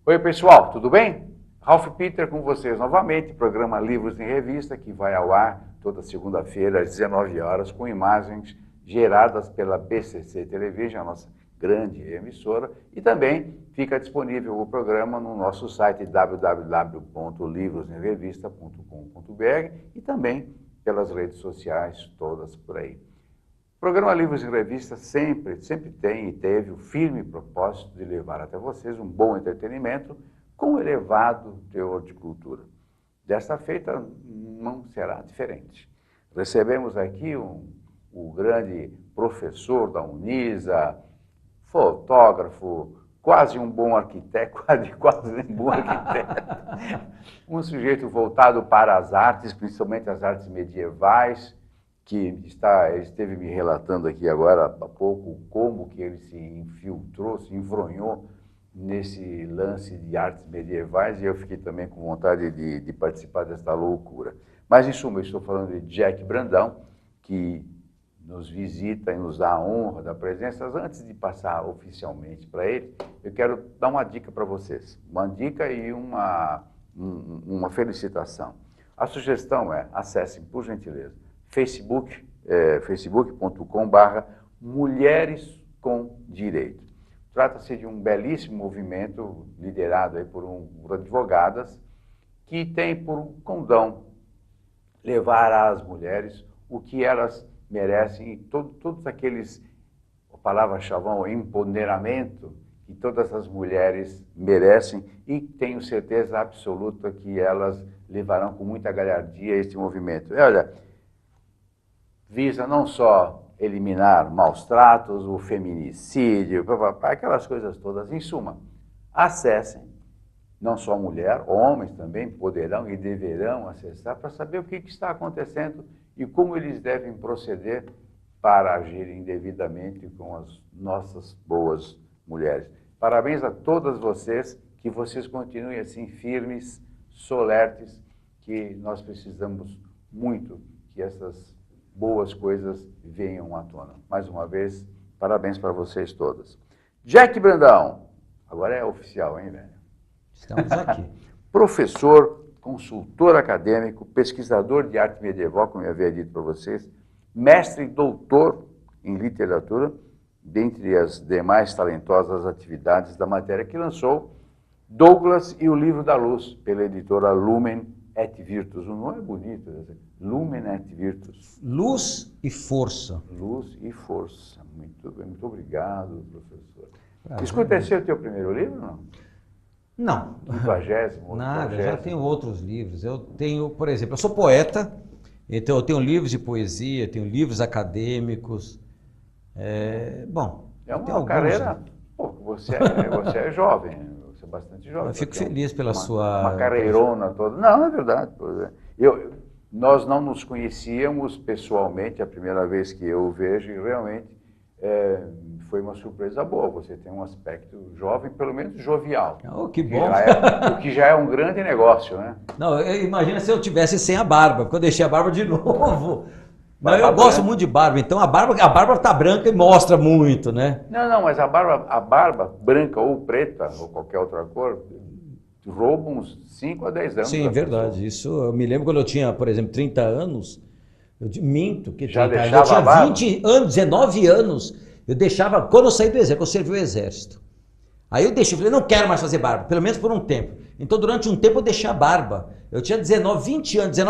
Oi, pessoal, tudo bem? Ralph Peter com vocês novamente, programa Livros em Revista, que vai ao ar toda segunda-feira às 19 horas, com imagens geradas pela BCC Television, a nossa grande emissora, e também fica disponível o programa no nosso site www.livrosemrevista.com.br e também pelas redes sociais, todas por aí. O programa Livros em Revista sempre tem e teve o firme propósito de levar até vocês um bom entretenimento com elevado teor de cultura. Desta feita não será diferente. Recebemos aqui o grande professor da Unisa, fotógrafo, quase um bom arquiteto, quase um bom arquiteto, um sujeito voltado para as artes, principalmente as artes medievais, que ele esteve me relatando aqui agora há pouco como que ele se infiltrou, se enfronhou nesse lance de artes medievais, e eu fiquei também com vontade de participar desta loucura. Mas, em suma, eu estou falando de Jack Brandão, que nos visita e nos dá a honra da presença. Antes de passar oficialmente para ele, eu quero dar uma dica para vocês. Uma dica e uma felicitação. A sugestão é, acessem, por gentileza, facebook.com/Mulheres com Direito. Trata-se de um belíssimo movimento liderado aí por advogadas que tem por condão levar às mulheres o que elas merecem e todos aqueles, a palavra-chave, empoderamento que todas as mulheres merecem, e tenho certeza absoluta que elas levarão com muita galhardia este movimento. Olha, visa não só eliminar maus tratos, o feminicídio, aquelas coisas todas. Em suma, acessem, não só mulher, homens também poderão e deverão acessar para saber o que está acontecendo e como eles devem proceder para agirem devidamente com as nossas boas mulheres. Parabéns a todas vocês, que vocês continuem assim firmes, solertes, que nós precisamos muito que essas boas coisas venham à tona. Mais uma vez, parabéns para vocês todas. Jack Brandão, agora é oficial, hein, velho? Estamos aqui. Professor, consultor acadêmico, pesquisador de arte medieval, como eu havia dito para vocês, mestre e doutor em literatura, dentre as demais talentosas atividades da matéria, que lançou Douglas e o Livro da Luz, pela editora Lumen et Virtus. O nome é bonito, Lumen et Virtus. Luz e força. Luz e força. Muito bem, muito obrigado, professor. Prazer. Escuta, esse é o teu primeiro livro, não? Não. 50º? Nada, já tenho outros livros. Eu tenho, por exemplo, eu sou poeta, então eu tenho livros de poesia, tenho livros acadêmicos. Bom, é uma carreira. Pô, você é jovem, você é bastante jovem. Eu fico feliz pela sua. Uma carreirona toda. Não, é verdade. Nós não nos conhecíamos pessoalmente, a primeira vez que eu o vejo, e realmente foi uma surpresa boa. Você tem um aspecto jovem, pelo menos jovial. Oh, que bom! O que já é um grande negócio, né? Não, imagina se eu tivesse sem a barba, porque eu deixei a barba de novo. Mas eu gosto muito de barba, então a barba tá branca e mostra muito, né? Não, mas a barba branca ou preta, ou qualquer outra cor, rouba uns 5 a 10 anos. Sim, verdade. Pessoa. Isso eu me lembro quando eu tinha, por exemplo, 30 anos, eu minto que já 30 deixava anos, eu tinha 20 anos, 19 anos, eu deixava, quando eu saí do exército, eu servi o exército. Aí eu deixei, falei, não quero mais fazer barba, pelo menos por um tempo. Então durante um tempo eu deixei a barba. Eu tinha 19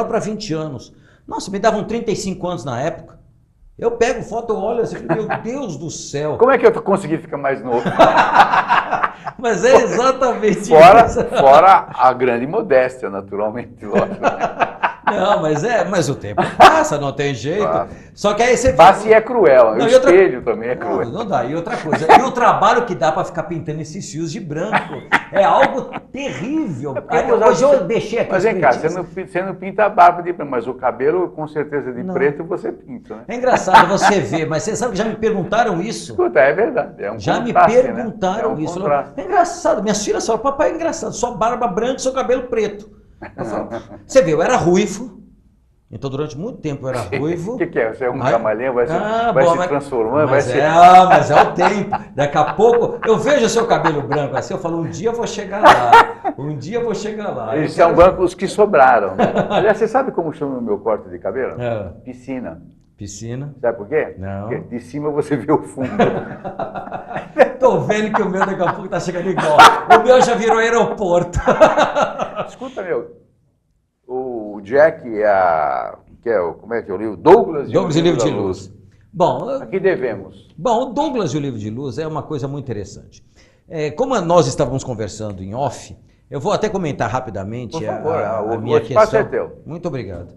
para 20 anos. Nossa, me davam 35 anos na época. Eu pego foto, eu olho assim, meu Deus do céu. Como é que eu consegui ficar mais novo? Mas é exatamente isso. Fora a grande modéstia, naturalmente, lógico. Não, mas o tempo passa, não tem jeito. Claro. Só que aí você... Passa e é cruel, não, o espelho também é cruel. Não dá, e outra coisa, e o trabalho que dá para ficar pintando esses fios de branco é algo terrível. Hoje eu deixei aqui... Mas vem cá, você não pinta a barba de branco, mas o cabelo, com certeza, de preto, você pinta, né? É engraçado você ver, mas você sabe que já me perguntaram isso? Escuta, é verdade, é um já contraste, me perguntaram, né? Isso. Falaram, é engraçado, minhas filhas falam, papai, é engraçado, sua barba branca e seu cabelo preto. Eu falo, você vê, eu era ruivo, Então, durante muito tempo eu era ruivo. O que é? Você é um camaleão, vai bom, se transformando, vai ser... Mas é o tempo. Daqui a pouco, eu vejo o seu cabelo branco assim, eu falo, um dia eu vou chegar lá. Um dia eu vou chegar lá. Eles são brancos que sobraram, né? Aliás, você sabe como chama o meu corte de cabelo? Piscina. Piscina. Sabe por quê? Não. Porque de cima você vê o fundo. Tô vendo que o meu daqui a pouco tá chegando igual. O meu já virou aeroporto. Escuta, meu. O Jack como é que é o livro? Douglas e o Livro de Luz. Bom, a que devemos? Bom, o Douglas e o Livro de Luz é uma coisa muito interessante. Como nós estávamos conversando em off, eu vou até comentar rapidamente Por favor, a minha questão. O espaço é teu. Muito obrigado.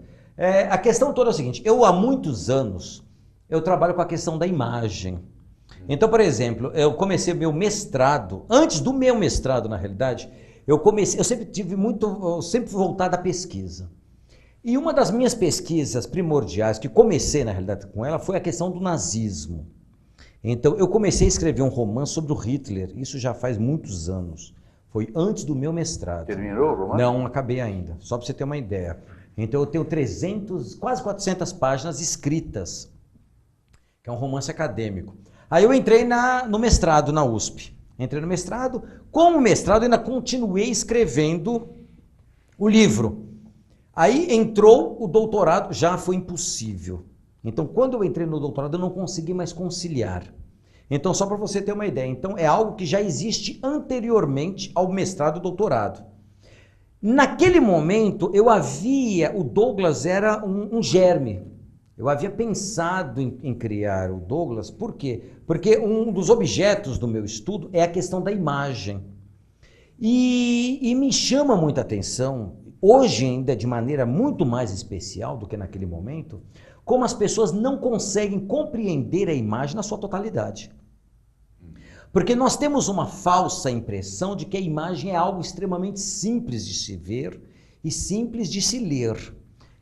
A questão toda é a seguinte, eu há muitos anos, eu trabalho com a questão da imagem. Então, por exemplo, eu comecei meu mestrado, antes do meu mestrado, na realidade, eu sempre fui voltado à pesquisa. E uma das minhas pesquisas primordiais, que comecei, na realidade, com ela, foi a questão do nazismo. Então, eu comecei a escrever um romance sobre o Hitler, isso já faz muitos anos. Foi antes do meu mestrado. Terminou o romance? Não, acabei ainda, só para você ter uma ideia. Então, eu tenho quase 400 páginas escritas, que é um romance acadêmico. Aí eu entrei no mestrado na USP. Entrei no mestrado. Como mestrado, ainda continuei escrevendo o livro. Aí entrou o doutorado, já foi impossível. Então, quando eu entrei no doutorado, eu não consegui mais conciliar. Então, só para você ter uma ideia, então é algo que já existe anteriormente ao mestrado e doutorado. Naquele momento, o Douglas era um germe. Eu havia pensado em criar o Douglas, por quê? Porque um dos objetos do meu estudo é a questão da imagem. E me chama muita atenção, hoje ainda de maneira muito mais especial do que naquele momento, como as pessoas não conseguem compreender a imagem na sua totalidade. Porque nós temos uma falsa impressão de que a imagem é algo extremamente simples de se ver e simples de se ler.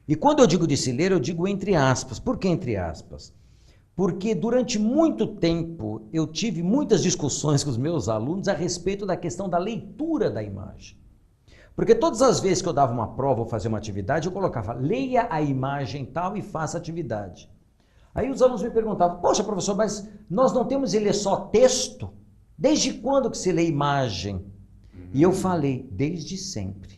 E quando eu digo de se ler, eu digo entre aspas. Por que entre aspas? Porque durante muito tempo eu tive muitas discussões com os meus alunos a respeito da questão da leitura da imagem. Porque todas as vezes que eu dava uma prova ou fazia uma atividade, eu colocava, leia a imagem tal e faça a atividade. Aí os alunos me perguntavam, poxa professor, mas nós não temos ler só texto? Desde quando que se lê imagem? E eu falei, desde sempre.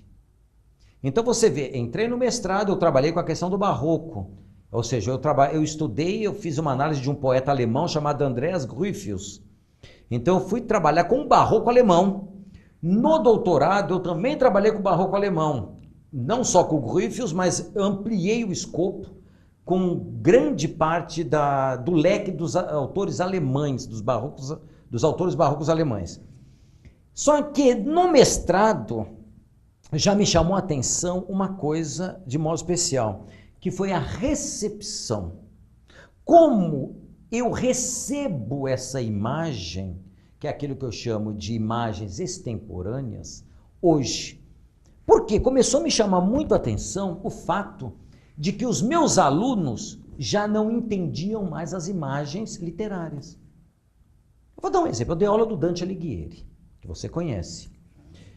Então você vê, entrei no mestrado, eu trabalhei com a questão do barroco. Ou seja, eu fiz uma análise de um poeta alemão chamado Andreas Gryphius. Então eu fui trabalhar com o barroco alemão. No doutorado eu também trabalhei com o barroco alemão. Não só com o Gryphius, mas ampliei o escopo com grande parte do leque dos autores alemães, dos autores barrocos alemães. Só que no mestrado já me chamou a atenção uma coisa de modo especial, que foi a recepção. Como eu recebo essa imagem, que é aquilo que eu chamo de imagens extemporâneas, hoje. Por quê? Começou a me chamar muito a atenção o fato de que os meus alunos já não entendiam mais as imagens literárias. Eu vou dar um exemplo, eu dei aula do Dante Alighieri, que você conhece.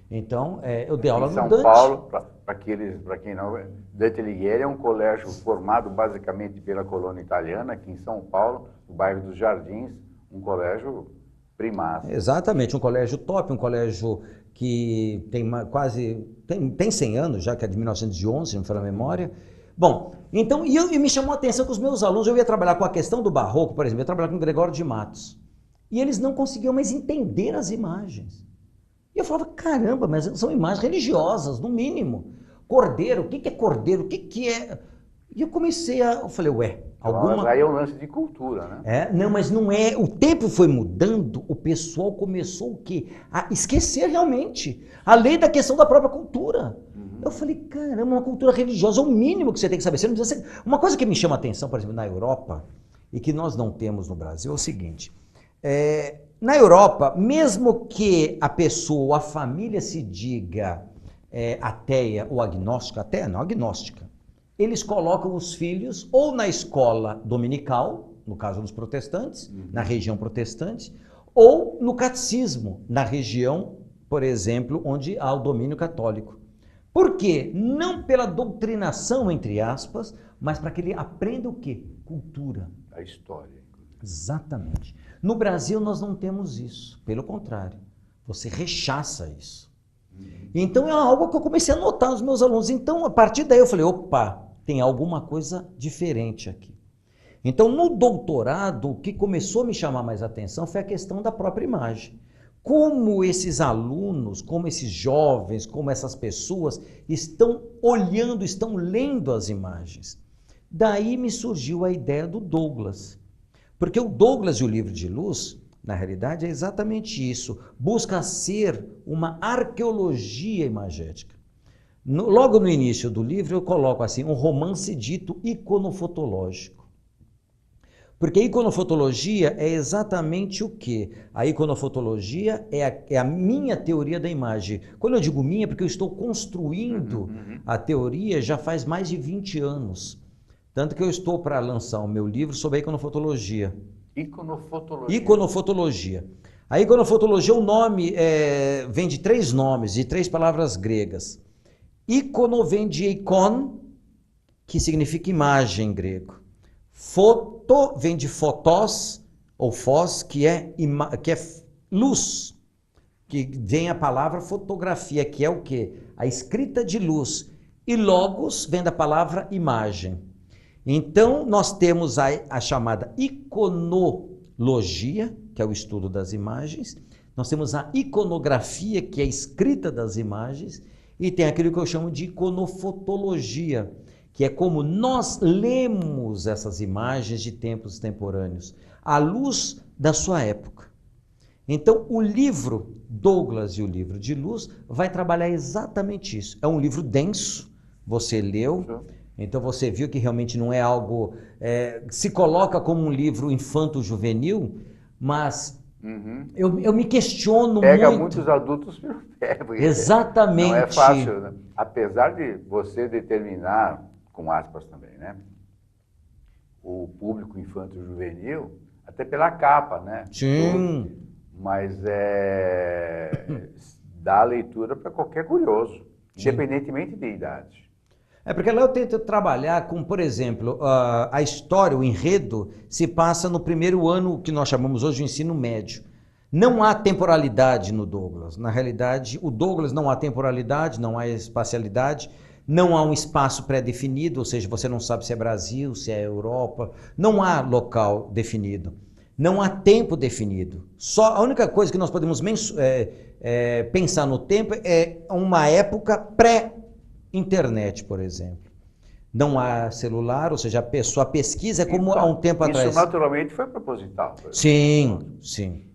Então, eu dei aula no Dante. São Paulo, para quem não... Dante Alighieri é um colégio formado basicamente pela colônia italiana, aqui em São Paulo, no bairro dos Jardins, um colégio primário. Exatamente, um colégio top, um colégio que tem 100 anos já, que é de 1911, não me falha a memória. Bom, então, e me chamou a atenção que os meus alunos, eu ia trabalhar com a questão do barroco, por exemplo, eu ia trabalhar com o Gregório de Matos, e eles não conseguiam mais entender as imagens. E eu falava, caramba, mas são imagens religiosas, no mínimo. Cordeiro, o que é cordeiro? O que é... E eu falei, Aí é um lance de cultura, né? Não, mas não é. O tempo foi mudando, o pessoal começou o quê? A esquecer realmente. Além da questão da própria cultura. Eu falei, caramba, uma cultura religiosa é o mínimo que você tem que saber. Você não precisa ser... Uma coisa que me chama a atenção, por exemplo, na Europa, e que nós não temos no Brasil, é o seguinte. Na Europa, mesmo que a pessoa, a família se diga ateia ou agnóstica, ateia não, agnóstica, eles colocam os filhos ou na escola dominical, no caso dos protestantes, na região protestante, ou no catecismo, na região, por exemplo, onde há o domínio católico. Por quê? Não pela doutrinação, entre aspas, mas para que ele aprenda o quê? Cultura. A história. Exatamente. No Brasil nós não temos isso, pelo contrário, você rechaça isso. Então é algo que eu comecei a notar nos meus alunos. Então, a partir daí eu falei, opa, tem alguma coisa diferente aqui. Então, no doutorado, o que começou a me chamar mais atenção foi a questão da própria imagem. Como esses alunos, como esses jovens, como essas pessoas estão olhando, estão lendo as imagens. Daí me surgiu a ideia do Douglas. Porque o Douglas e o Livro de Luz, na realidade, é exatamente isso. Busca ser uma arqueologia imagética. Logo no início do livro eu coloco assim, um romance dito iconofotológico. Porque a iconofotologia é exatamente o quê? A iconofotologia é a minha teoria da imagem. Quando eu digo minha, é porque eu estou construindo a teoria já faz mais de 20 anos. Tanto que eu estou para lançar o meu livro sobre a iconofotologia. Iconofotologia. Iconofotologia. A iconofotologia, o nome vem de 3 nomes, de 3 palavras gregas. Icono vem de eikon, que significa imagem em grego. Foto vem de fotos, ou fós, que é luz, que vem a palavra fotografia, que é o quê? A escrita de luz. E logos vem da palavra imagem. Então, nós temos a chamada iconologia, que é o estudo das imagens. Nós temos a iconografia, que é a escrita das imagens. E tem aquilo que eu chamo de iconofotologia, que é como nós lemos essas imagens de tempos temporâneos, à luz da sua época. Então, o livro Douglas e o Livro de Luz vai trabalhar exatamente isso. É um livro denso, você leu, então você viu que realmente não é algo... se coloca como um livro infanto-juvenil, mas eu me questiono Pega muito. muitos adultos pelo pé. Exatamente. Não é fácil, né? Apesar de você determinar, com aspas também, né? O público infanto-juvenil, até pela capa, né? Sim. Mas dá leitura para qualquer curioso, independentemente de idade. Porque lá eu tento trabalhar com, por exemplo, a história, o enredo, se passa no primeiro ano que nós chamamos hoje de ensino médio. Não há temporalidade no Douglas. Na realidade, o Douglas não há temporalidade, não há espacialidade, não há um espaço pré-definido, ou seja, você não sabe se é Brasil, se é Europa, não há local definido, não há tempo definido. Só a única coisa que nós podemos pensar no tempo é uma época pré-internet, por exemplo. Não há celular, ou seja, a pesquisa é como há um tempo atrás. Isso naturalmente foi proposital. Sim, sim.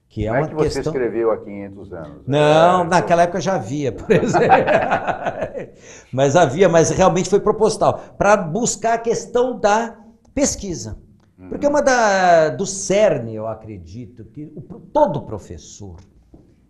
Que não é que você escreveu há 500 anos. Não, naquela época já havia, por exemplo. mas realmente foi proposital, para buscar a questão da pesquisa. Porque uma do cerne, eu acredito, que todo professor,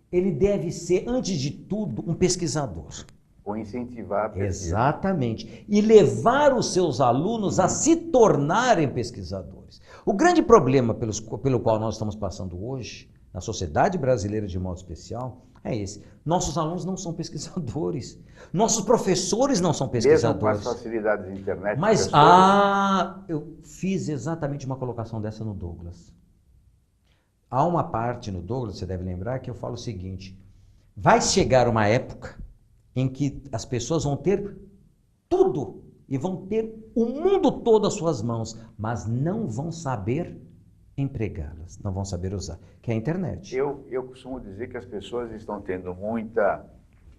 ele deve ser, antes de tudo, um pesquisador. Ou incentivar a pesquisa. Exatamente. E levar os seus alunos a se tornarem pesquisadores. O grande problema pelo qual nós estamos passando hoje, na sociedade brasileira de modo especial, é esse. Nossos alunos não são pesquisadores. Nossos professores não são pesquisadores. Mesmo com as facilidades da internet. Mas, eu fiz exatamente uma colocação dessa no Douglas. Há uma parte no Douglas, você deve lembrar, que eu falo o seguinte: vai chegar uma época em que as pessoas vão ter tudo e vão ter o mundo todo às suas mãos, mas não vão saber empregá-las, não vão saber usar, que é a internet. Eu costumo dizer que as pessoas estão tendo muita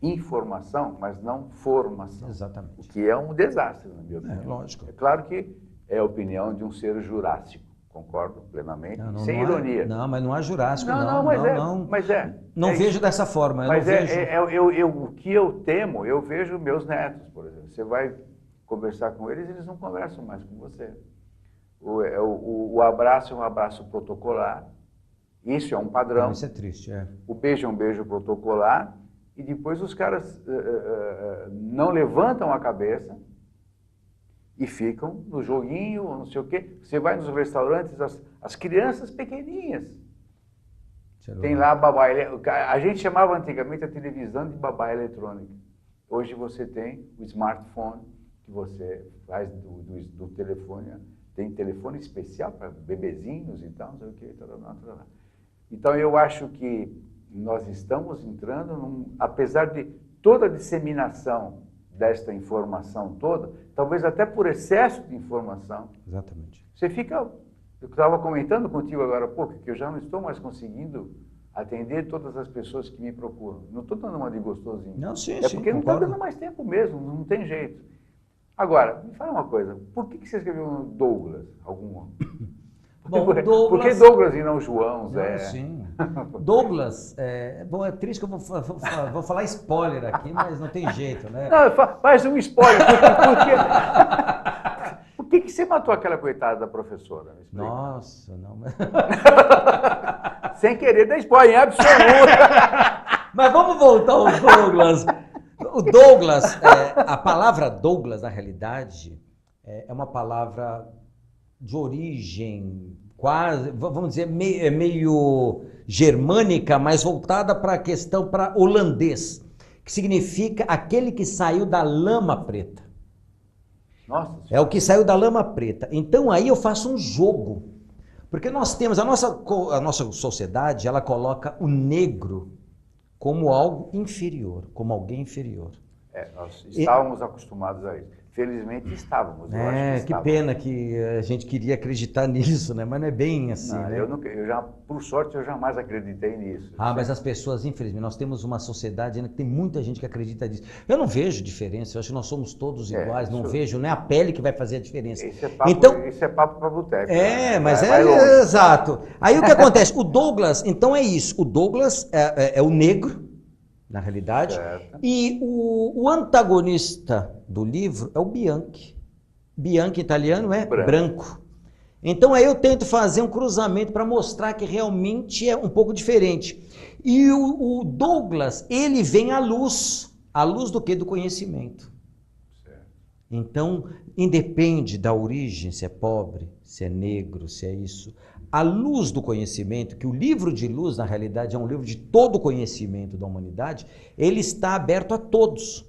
informação, mas não formação. Exatamente. O que é um desastre, na minha opinião. Lógico. É claro que é a opinião de um ser jurássico, concordo plenamente, sem ironia. Não, mas não há jurássico, Mas não vejo dessa forma. Mas o que eu temo, eu vejo meus netos, por exemplo. Você vai conversar com eles, eles não conversam mais com você. O abraço é um abraço protocolar. Isso é um padrão. Isso é triste, O beijo é um beijo protocolar. E depois os caras não levantam a cabeça e ficam no joguinho, não sei o quê. Você vai nos restaurantes, as crianças pequenininhas. Tem lá babá. A gente chamava antigamente a televisão de babá eletrônica. Hoje você tem o smartphone, que você faz do telefone, tem telefone especial para bebezinhos e tal, não sei o que, tal. Então eu acho que nós estamos entrando, apesar de toda a disseminação desta informação toda, talvez até por excesso de informação. Exatamente. Você fica, eu estava comentando contigo agora há pouco, que eu já não estou mais conseguindo atender todas as pessoas que me procuram. Não estou dando uma de gostosinho. Não, sim, é porque não está concordo. dando mais tempo mesmo, não tem jeito. Agora, me fala uma coisa, por que você escreveu Douglas? Algum? Bom, por que Douglas... Douglas e não João, Zé? Sim. Douglas, bom, é triste que eu vou falar spoiler aqui, mas não tem jeito, né? Não, faz um spoiler. Por que você matou aquela coitada da professora? Nossa, não. Sem querer dar spoiler, em absoluto. Mas vamos voltar ao Douglas. O Douglas, a palavra Douglas, na realidade, é uma palavra de origem quase, vamos dizer, meio germânica, mas voltada para a questão para holandês, que significa aquele que saiu da lama preta. Nossa. É o que saiu da lama preta. Então aí eu faço um jogo, porque nós temos, a nossa sociedade, ela coloca o negro como algo inferior, como alguém inferior. Nós estávamos acostumados a isso. Felizmente estávamos. Eu acho que pena que a gente queria acreditar nisso, né? Mas não é bem assim, não, né? Por sorte, eu jamais acreditei nisso. Mas as pessoas, infelizmente, nós temos uma sociedade ainda que tem muita gente que acredita nisso. Eu não vejo diferença, eu acho que nós somos todos iguais, não vejo, não é a pele que vai fazer a diferença. Isso é papo para boteco. Mas exato. Aí o que acontece? O Douglas, então é isso, o Douglas é o negro, na realidade, certo. E o antagonista do livro é o Bianchi. Bianchi em italiano é branco. Então aí eu tento fazer um cruzamento para mostrar que realmente é um pouco diferente. E o Douglas, ele vem à luz do quê? Do conhecimento. Certo. Então, independe da origem, se é pobre, se é negro, se é isso. A luz do conhecimento, que o livro de luz, na realidade, é um livro de todo o conhecimento da humanidade, ele está aberto a todos.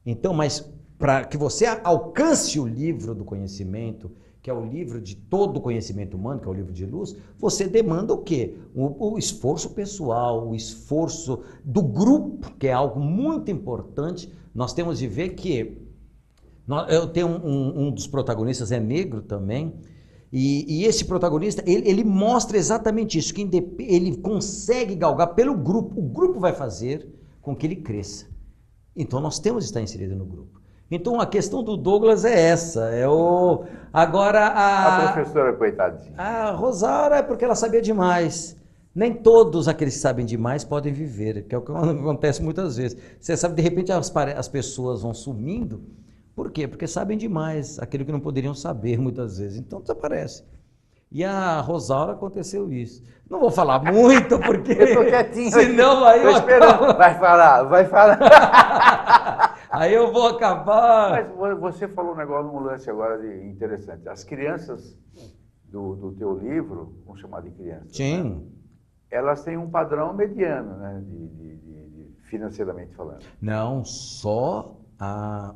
Então, mas para que você alcance o livro do conhecimento, que é o livro de todo o conhecimento humano, que é o livro de luz, você demanda o quê? O esforço pessoal, o esforço do grupo, que é algo muito importante. Nós temos de ver que... Eu tenho um dos protagonistas, é negro também, e esse protagonista, ele mostra exatamente isso, que ele consegue galgar pelo grupo. O grupo vai fazer com que ele cresça. Então nós temos de estar inserido no grupo. Então a questão do Douglas é essa. Agora a professora, coitadinha. A Rosaura é porque ela sabia demais. Nem todos aqueles que sabem demais podem viver, que é o que acontece muitas vezes. Você sabe, de repente as pessoas vão sumindo. Por quê? Porque sabem demais aquilo que não poderiam saber muitas vezes. Então desaparece. E a Rosaura aconteceu isso. Não vou falar muito, porque... Eu tô quietinho. Senão aí eu esperando. Vai falar. Aí eu vou acabar... Mas você falou um negócio, um lance agora interessante. As crianças do teu livro, vamos chamar de crianças. Sim. Né? Elas têm um padrão mediano, né? Financeiramente falando. Não, só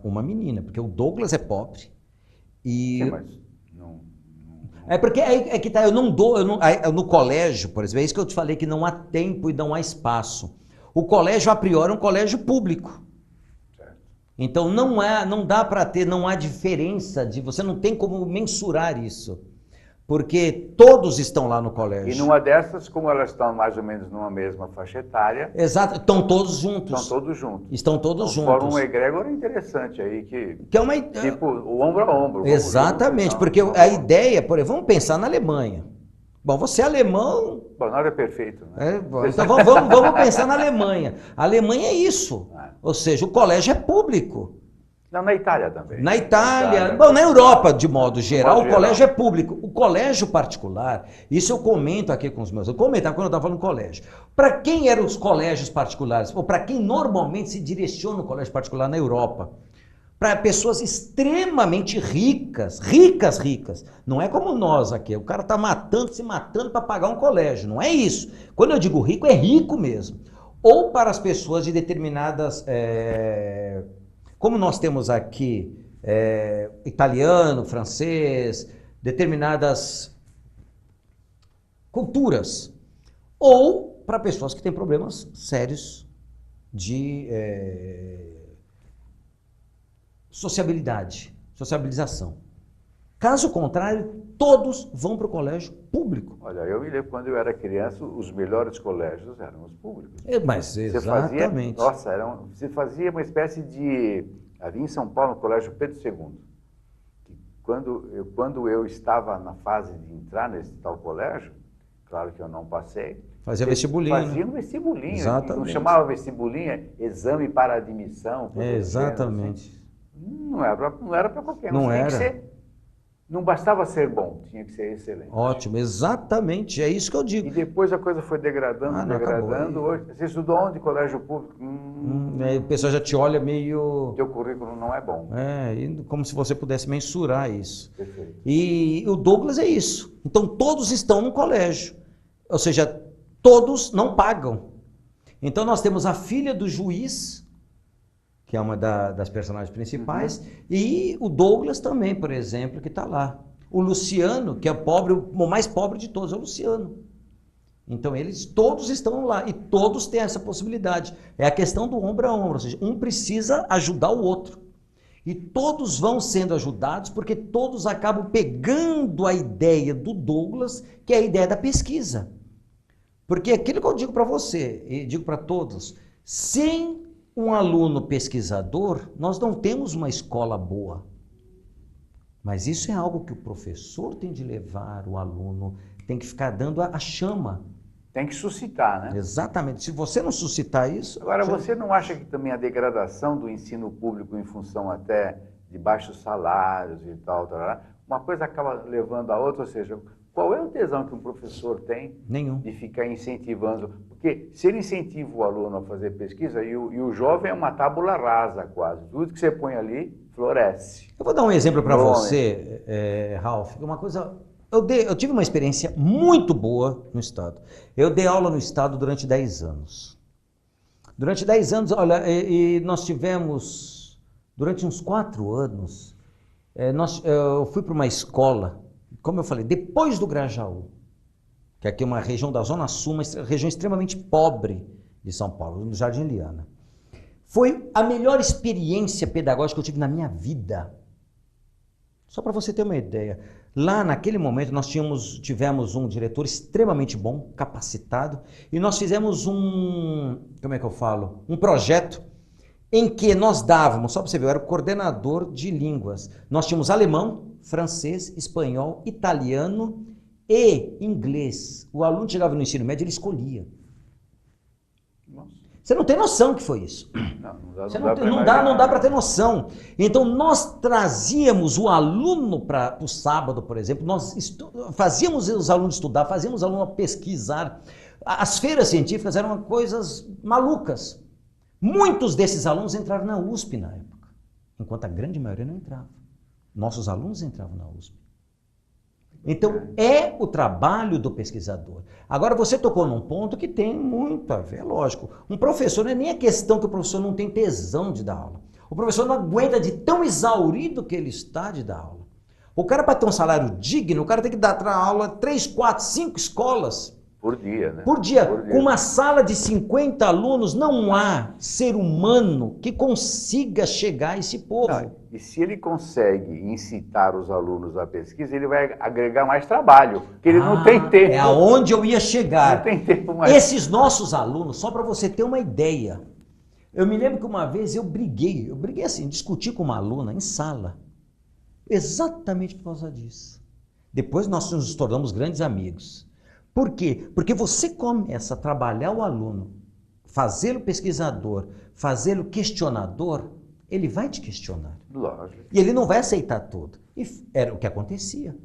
uma menina, porque o Douglas é pobre. Sim, mas não... É porque é que tá, eu não dou, no colégio, por exemplo, é isso que eu te falei, que não há tempo e não há espaço. O colégio, a priori, é um colégio público. Certo. Então não dá para ter, não há diferença, você não tem como mensurar isso. Porque todos estão lá no colégio. E numa dessas, como elas estão mais ou menos numa mesma faixa etária... Exato, estão todos juntos. Estão todos juntos. Estão todos juntos. Forma um egrégor interessante aí, que é uma... tipo o ombro a ombro. Exatamente, porque a ideia, por exemplo, vamos pensar na Alemanha. Bom, você é alemão... Bom, nada é perfeito, né? Então vamos pensar na Alemanha. A Alemanha é isso. Ou seja, o colégio é público. Não, na Itália também. Na Itália, bom, na Europa, de modo geral, o colégio é público. O colégio particular, isso eu comento aqui com os meus... Eu comentava quando eu estava falando colégio. Para quem eram os colégios particulares? Ou para quem normalmente se direciona o colégio particular na Europa? Para pessoas extremamente ricas. Não é como nós aqui. O cara está se matando para pagar um colégio. Não é isso. Quando eu digo rico, é rico mesmo. ou para as pessoas de determinadas... como nós temos aqui italiano, francês, determinadas culturas, ou para pessoas que têm problemas sérios de sociabilização. Caso contrário, todos vão para o colégio público. Olha, eu me lembro quando eu era criança, os melhores colégios eram os públicos. Mas exatamente. Você fazia uma espécie de... Havia em São Paulo o Colégio Pedro II. Que quando eu estava na fase de entrar nesse tal colégio, claro que eu não passei. Fazia vestibulinho. Fazia um vestibulinho. Exatamente. Não chamava vestibulinho, exame para admissão. Exatamente. Assim. Não era para qualquer um. Não era. Não bastava ser bom, tinha que ser excelente. Ótimo, exatamente, é isso que eu digo. E depois a coisa foi degradando, degradando. Hoje, você estudou onde? Colégio público? Aí o pessoal já te olha meio... Teu currículo não é bom. Como se você pudesse mensurar isso. Perfeito. E o Douglas é isso. Então todos estão no colégio. Ou seja, todos não pagam. Então nós temos a filha do juiz, que é uma das personagens principais, e o Douglas também, por exemplo, que está lá. O Luciano, que é pobre, o mais pobre de todos, é o Luciano. Então eles todos estão lá, e todos têm essa possibilidade. É a questão do ombro a ombro, ou seja, um precisa ajudar o outro. E todos vão sendo ajudados, porque todos acabam pegando a ideia do Douglas, que é a ideia da pesquisa. Porque aquilo que eu digo para você, e digo para todos, sem um aluno pesquisador, nós não temos uma escola boa. Mas isso é algo que o professor tem de levar, o aluno tem que ficar dando a chama. Tem que suscitar, né? Exatamente. Se você não suscitar isso... Agora, você não acha que também a degradação do ensino público em função até de baixos salários e tal, uma coisa acaba levando a outra, ou seja, qual é o tesão que um professor tem? Nenhum. De ficar incentivando? Porque se ele incentiva o aluno a fazer pesquisa, e o jovem é uma tábula rasa quase, tudo que você põe ali floresce. Eu vou dar um exemplo para você, Ralph, uma coisa... Eu tive uma experiência muito boa no Estado. Eu dei aula no Estado durante 10 anos. Durante 10 anos, olha, e nós tivemos, durante uns 4 anos, eu fui para uma escola, como eu falei, depois do Grajaú, que aqui é uma região da Zona Sul, uma região extremamente pobre de São Paulo, no Jardim Liana. Foi a melhor experiência pedagógica que eu tive na minha vida. Só para você ter uma ideia. Lá naquele momento nós tivemos um diretor extremamente bom, capacitado, e nós fizemos um projeto em que nós dávamos, só para você ver, eu era o coordenador de línguas. Nós tínhamos alemão, francês, espanhol, italiano e inglês. O aluno chegava no ensino médio, ele escolhia. Nossa. Você não tem noção que foi isso. Não dá para ter noção. Então, nós trazíamos o aluno para o sábado, por exemplo, nós fazíamos os alunos estudar, fazíamos os alunos pesquisar. As feiras científicas eram coisas malucas. Muitos desses alunos entraram na USP na época, enquanto a grande maioria não entrava. Nossos alunos entravam na USP. Então, é o trabalho do pesquisador. Agora, você tocou num ponto que tem muito a ver, lógico. Um professor, não é nem a questão que o professor não tem tesão de dar aula. O professor não aguenta de tão exaurido que ele está de dar aula. O cara, para ter um salário digno, o cara tem que dar aula 3, 4, 5 escolas. Por dia, né? Por dia. Com uma sala de 50 alunos, não há ser humano que consiga chegar a esse povo. Não, e se ele consegue incitar os alunos à pesquisa, ele vai agregar mais trabalho, porque ele não tem tempo. É aonde eu ia chegar. Não tem tempo mais. Esses nossos alunos, só para você ter uma ideia, eu me lembro que uma vez eu briguei assim, discuti com uma aluna em sala, exatamente por causa disso. Depois nós nos tornamos grandes amigos. Por quê? Porque você começa a trabalhar o aluno, fazê-lo pesquisador, fazê-lo questionador, ele vai te questionar. Lógico. E ele não vai aceitar tudo. E era o que acontecia.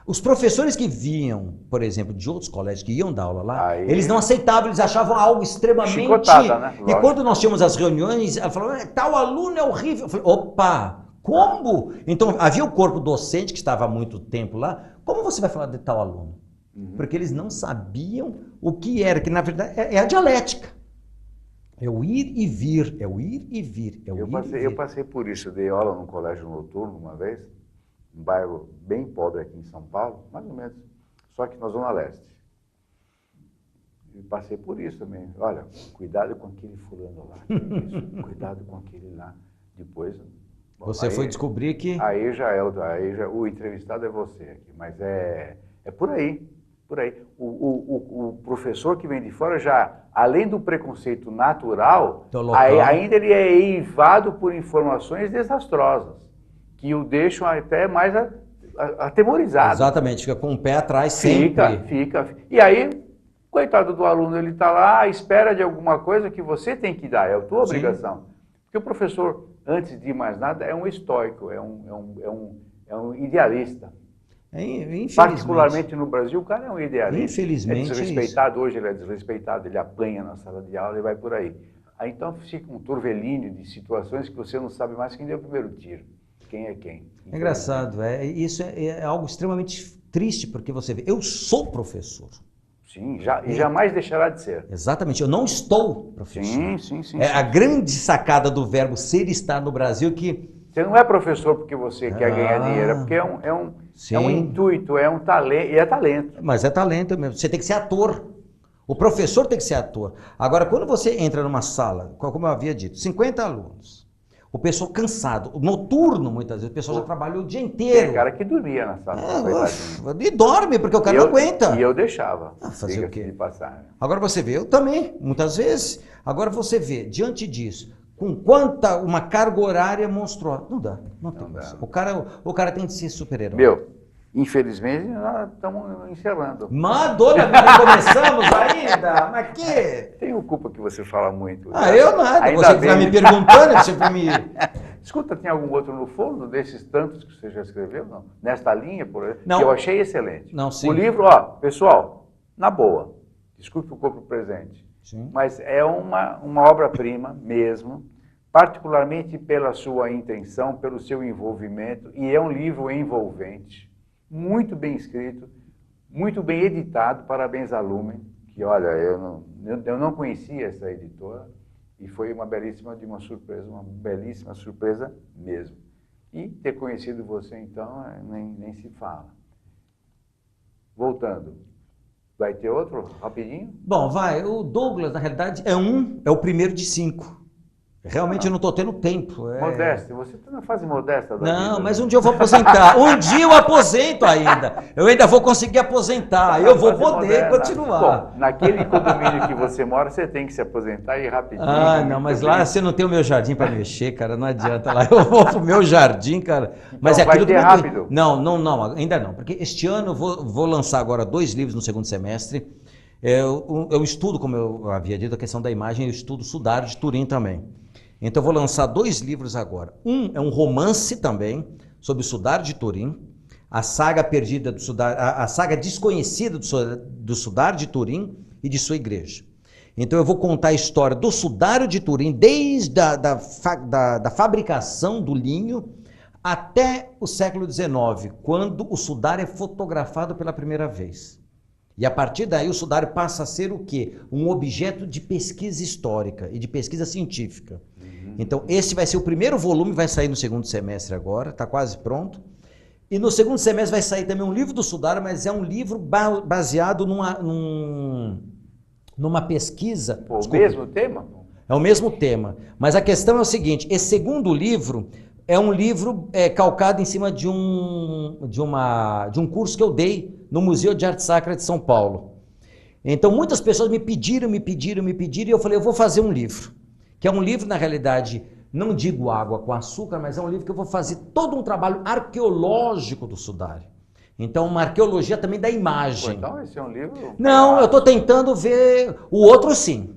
Os professores que vinham, por exemplo, de outros colégios que iam dar aula lá, eles não aceitavam, eles achavam algo extremamente... Chicotada, né? E quando nós tínhamos as reuniões, ela falou, tal aluno é horrível. Eu falei, opa, como? Então, havia o corpo docente que estava há muito tempo lá, como você vai falar de tal aluno? Porque eles não sabiam o que era, que na verdade é a dialética. É o ir e vir, é o ir e vir, é o ir e vir. Eu passei por isso, eu dei aula num colégio noturno uma vez, um bairro bem pobre aqui em São Paulo, mais ou menos, só que na Zona Leste. E passei por isso também. Olha, cuidado com aquele fulano lá, cuidado com aquele lá. Depois... Bom, Você foi descobrir que... Aí já é o entrevistado é você aqui, mas é por aí, por aí. O professor que vem de fora já, além do preconceito natural, ainda ele é eivado por informações desastrosas, que o deixam até mais atemorizado. Exatamente, fica com o pé atrás sempre. Fica. E aí, coitado do aluno, ele está lá à espera de alguma coisa que você tem que dar, é a tua obrigação. Porque o professor, antes de mais nada, é um estoico, é um idealista. Particularmente no Brasil, o cara é um idealista. Infelizmente. É desrespeitado, hoje ele é desrespeitado, ele apanha na sala de aula e vai por aí. Aí então fica um turvelínio de situações que você não sabe mais quem deu o primeiro tiro, quem é quem. É engraçado, isso é algo extremamente triste, porque você vê, eu sou professor. Sim, e jamais deixará de ser. Exatamente, eu não estou professor. Sim. A grande sacada do verbo ser e estar no Brasil que... Você não é professor porque você quer ganhar dinheiro, é porque é um intuito, é um talento, e é talento. Mas é talento mesmo, você tem que ser ator. O professor tem que ser ator. Agora, quando você entra numa sala, como eu havia dito, 50 alunos, o pessoal cansado, noturno muitas vezes, o pessoal já trabalhou o dia inteiro. Tem cara que dormia na sala. E dorme, porque o cara não aguenta. E eu deixava. Fazer o quê? De passar. Agora você vê, eu também, muitas vezes. Agora você vê, diante disso, com uma carga horária monstruosa. Não dá. O cara tem que ser super-herói. Infelizmente, nós estamos encerrando. Madonna, não começamos ainda? Mas que? Tenho culpa que você fala muito. Eu nada. Você está me perguntando, você foi me... Escuta, tem algum outro no forno desses tantos que você já escreveu? Não? Nesta linha, por exemplo, não. Que eu achei excelente. Não, sim. O livro, pessoal, na boa, desculpe o corpo presente, sim. Mas é uma obra-prima mesmo, particularmente pela sua intenção, pelo seu envolvimento, e é um livro envolvente. Muito bem escrito, muito bem editado, parabéns à Lumen, que olha, eu não conhecia essa editora e foi uma belíssima surpresa mesmo. E ter conhecido você então, nem se fala. Voltando, vai ter outro rapidinho? Bom, o Douglas na realidade é o primeiro de 5. Realmente eu não estou tendo tempo. Modesto, você está na fase modesta da Não, vida, mas um dia eu vou aposentar. Um dia eu aposento ainda. Eu ainda vou conseguir aposentar. Eu vou poder continuar. Bom, naquele condomínio que você mora, você tem que se aposentar e rapidinho. Não, mas lá você não tem o meu jardim para mexer, cara. Não adianta. Lá eu vou pro meu jardim, cara. Mas então, vai ter rápido? Não, ainda não. Porque este ano eu vou lançar agora 2 livros no segundo semestre. Eu estudo, como eu havia dito, a questão da imagem. Eu estudo Sudário de Turim também. Então eu vou lançar 2 livros agora. Um é um romance também, sobre o Sudário de Turim, a saga perdida do Sudário, a saga desconhecida do Sudário de Turim e de sua igreja. Então eu vou contar a história do Sudário de Turim, desde da fabricação do linho até o século XIX, quando o sudário é fotografado pela primeira vez. E a partir daí o sudário passa a ser o quê? Um objeto de pesquisa histórica e de pesquisa científica. Então esse vai ser o primeiro volume, vai sair no segundo semestre agora, está quase pronto. E no segundo semestre vai sair também um livro do sudário, mas é um livro baseado numa pesquisa... O mesmo tema? É o mesmo tema, mas a questão é o seguinte, esse segundo livro é um livro calcado em cima de um curso que eu dei no Museu de Arte Sacra de São Paulo. Então muitas pessoas me pediram, e eu falei, eu vou fazer um livro. Que é um livro, na realidade, não digo água com açúcar, mas é um livro que eu vou fazer todo um trabalho arqueológico do sudário. Então, uma arqueologia também da imagem. Então, esse é um livro... Não, eu estou tentando ver... O outro, sim.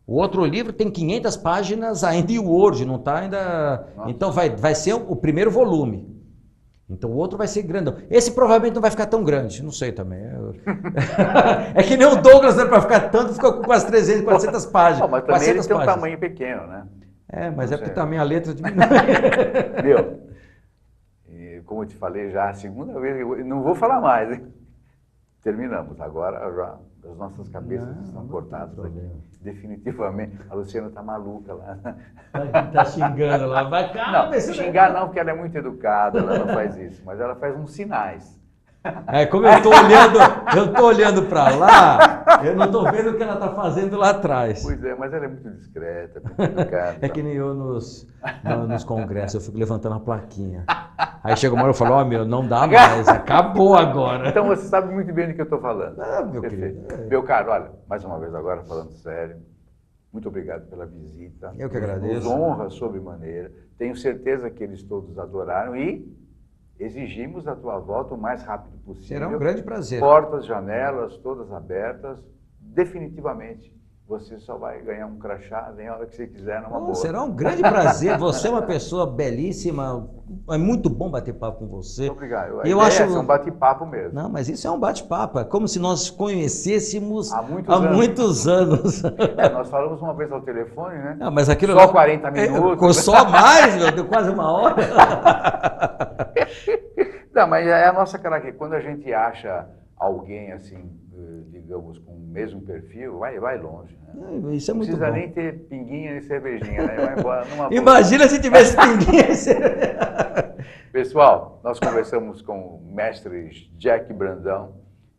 O outro livro tem 500 páginas ainda em Word, não está ainda... Nossa. Então, vai ser o primeiro volume. Então, o outro vai ser grandão. Esse provavelmente não vai ficar tão grande, não sei também. É que nem o Douglas, né, para ficar tanto, ficou com quase 300, 400 páginas. Mas também ele tem um tamanho pequeno, né? Mas não é porque também a letra diminui. Como eu te falei já, a segunda vez, eu não vou falar mais, hein? terminamos. Agora já as nossas cabeças estão cortadas aqui. Definitivamente. A Luciana está maluca lá. Tá xingando lá. Vai, calma, Não, xingar não, porque ela é muito educada, ela não faz isso. Mas ela faz uns sinais. Como eu tô olhando para lá, eu não tô vendo o que ela tá fazendo lá atrás. Pois é, mas ela é muito discreta, muito educada. É que nem eu nos congressos, eu fico levantando a plaquinha. Aí chega uma hora e eu falo, ó, meu, não dá mais, acabou agora. Então você sabe muito bem do que eu estou falando. Meu querido. Meu caro, olha, mais uma vez agora falando sério, muito obrigado pela visita. Eu que agradeço. Nos honra sobremaneira. Tenho certeza que eles todos adoraram e exigimos a tua volta o mais rápido possível. Será um grande prazer. Portas, janelas, todas abertas. Definitivamente, você só vai ganhar um crachá, vem a hora que você quiser, numa boa. Será um grande prazer. Você é uma pessoa belíssima. É muito bom bater papo com você. Muito obrigado. Eu acho... é um bate-papo mesmo. Não, mas isso é um bate-papo. É como se nós conhecêssemos há muitos anos. Nós falamos uma vez ao telefone, né? Não, mas aquilo só 40 minutos. Só mais, meu, deu quase uma hora. Não, mas é a nossa característica. Quando a gente acha alguém assim, digamos, com o mesmo perfil, vai longe. Né? Isso é muito bom. Não precisa nem ter pinguinha e cervejinha, né? Vai embora numa boa. Imagina se tivesse pinguinha e cervejinha. Pessoal, nós conversamos com o mestre Jack Brandão,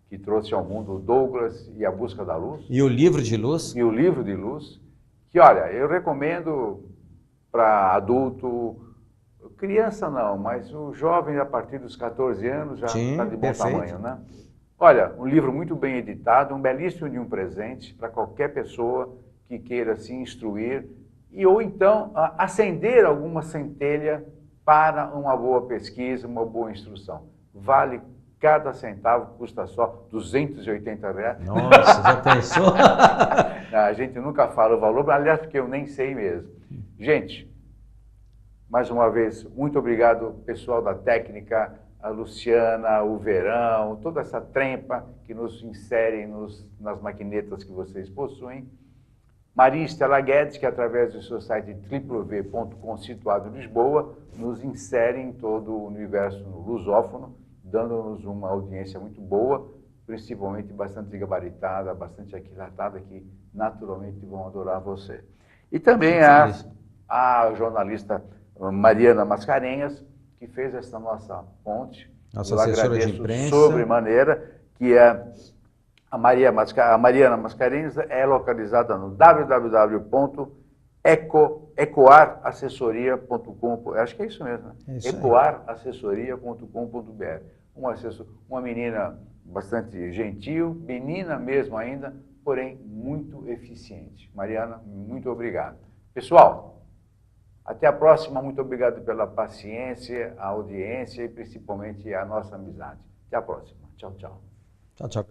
que trouxe ao mundo o Douglas e a Busca da Luz. E o Livro de Luz. E o Livro de Luz, que, olha, eu recomendo para adulto, criança não, mas o jovem a partir dos 14 anos já está de bom tamanho, né? Olha, um livro muito bem editado, um belíssimo de um presente para qualquer pessoa que queira se instruir e ou então acender alguma centelha para uma boa pesquisa, uma boa instrução. Vale cada centavo, custa só R$280. Nossa, já pensou? A gente nunca fala o valor, aliás, porque eu nem sei mesmo. Gente, mais uma vez, muito obrigado, pessoal da técnica, a Luciana, o Verão, toda essa trempa que nos inserem nas maquinetas que vocês possuem. Maria Estela Guedes, que através do seu site www.com, situado em Lisboa, nos insere em todo o universo lusófono, dando-nos uma audiência muito boa, principalmente bastante gabaritada, bastante aquilatada, que naturalmente vão adorar você. E também a jornalista Mariana Mascarenhas, que fez essa nossa ponte. Nossa assessora de imprensa. Sobremaneira, que é a Mariana Mascarenhas, é localizada no www.ecoarassessoria.com. Acho que é isso mesmo, né? Ecoarassessoria.com.br. Uma menina bastante gentil, menina mesmo ainda, porém muito eficiente. Mariana, muito obrigado. Pessoal, até a próxima. Muito obrigado pela paciência, a audiência e principalmente a nossa amizade. Até a próxima. Tchau, tchau. Tchau, tchau.